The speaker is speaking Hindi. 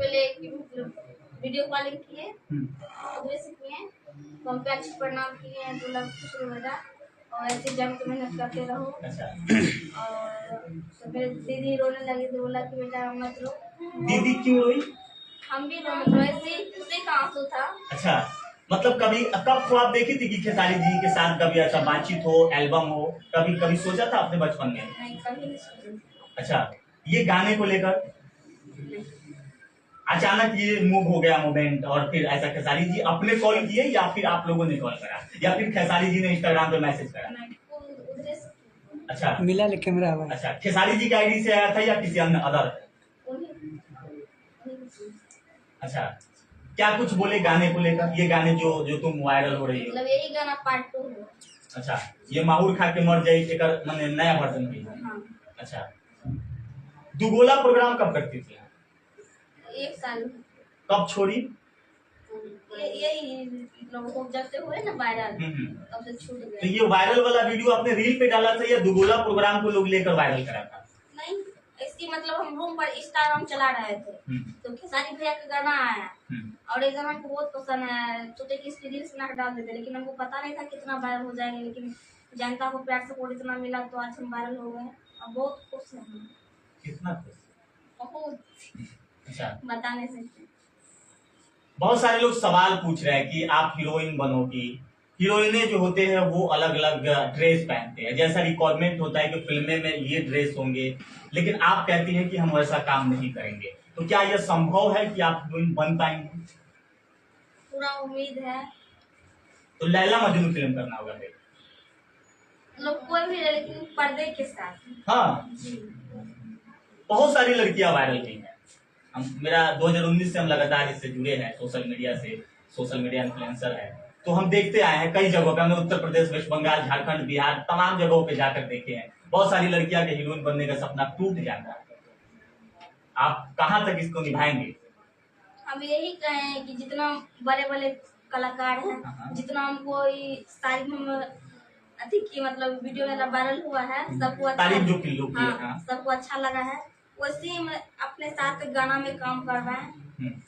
पहले वीडियो कॉलिंग किए, उधर से किए, हम पे अच्छी प्रणाम किए हैं, 2 लाख खुश रहो बेटा और ऐसे जम के मेहनत करते रहो। और तो फिर दीदी रोने लगी तो बोला कि बेटा मत रो। दीदी क्यों रोई? हम भी रोने लगे, ऐसे खुशी का आंसू था। अच्छा, मतलब कभी कब को आप देखी थी कि खेसारी जी के साथ कभी ऐसा बातचीत हो, एल्बम हो, कभी कभी सोचा था आपने बचपन में? नहीं, कभी नहीं सोचा। अच्छा, ये गाने को लेकर अचानक ये मूव हो गया मोमेंट, और फिर ऐसा खेसारी जी अपने कॉल किए या फिर आप लोगों ने कॉल करा या फिर खेसारी जी ने इंस्टाग्राम पे मैसेज करा? उधर से अच्छा, मिला ले कैमरा। अच्छा, खेसारी जी की आईडी से आया था या किसी अन्य अदर? अच्छा, क्या कुछ बोले गाने को लेकर? ये गाने जो जो तुम वायरल हो रही हो, मतलब यही गाना पार्ट 2 है। अच्छा, ये माहौर खा के मर जाए एक माने नया वर्जन भी है। हाँ। अच्छा, दुगोला प्रोग्राम कब करती थी? 1 साल। कब छोड़ी? यही लोगों को जब से हुए ना वायरल, तब से छूट तो गया। ये वायरल वाला वीडियो आपने रील पे डाला था या दुगोला प्रोग्राम को लोग लेकर वायरल करा था? नहीं, इसकी मतलब हम रूम पर इंस्टाग्राम चला रहे थे, तो खेसारी भैया का गाना आया और ये गाना हमको बहुत पसंद आया, सोचे कि इसकी रील्स बना डाल देते, लेकिन हमको पता नहीं था कितना वायरल हो जाएगा, लेकिन जनता को प्यार सपोर्ट इतना मिला तो आज हम वायरल हो गए और बहुत खुश हैं हम। कितना खुश? बहुत, अच्छा, बता नहीं सकते। बहुत सारे लोग सवाल पूछ रहे हैं कि आप हीरोइन बनोगी। हीरोइने जो होते हैं वो अलग अलग ड्रेस पहनते हैं, जैसा रिक्वायरमेंट होता है कि फिल्में में ये ड्रेस होंगे, लेकिन आप कहती हैं कि हम वैसा काम नहीं करेंगे, तो क्या यह संभव है कि आप हीरोइन बन पाएंगे? पूरा उम्मीद है। तो लैला मजनू फिल्म करना होगा फिर। लोग कोई भी रहे, लेकिन पर्दे के साथ। हाँ, बहुत सारी लड़कियां वायरल हुई हैं। मेरा 2019 से हम लगातार इससे जुड़े हैं, सोशल मीडिया से, सोशल मीडिया इन्फ्लुएंसर है, तो हम देखते आए हैं कई जगहों पे। हमने उत्तर प्रदेश, वेस्ट बंगाल, झारखंड, बिहार, तमाम जगहों पे जाकर देखे हैं। बहुत सारी लड़कियां के हीरोइन बनने का सपना टूट जाता है। आप कहाँ तक इसको निभाएंगे? हम यही कहें कि जितना बड़े बड़े कलाकार हैं, जितना हमको सारी हम अधिक की मतलब वीडियो में वायरल हुआ है, सबको अच्छा, तारीफ जो की लोग हाँ, सबको अच्छा लगा है, वैसे ही हम अपने साथ गाना में काम कर रहे हैं।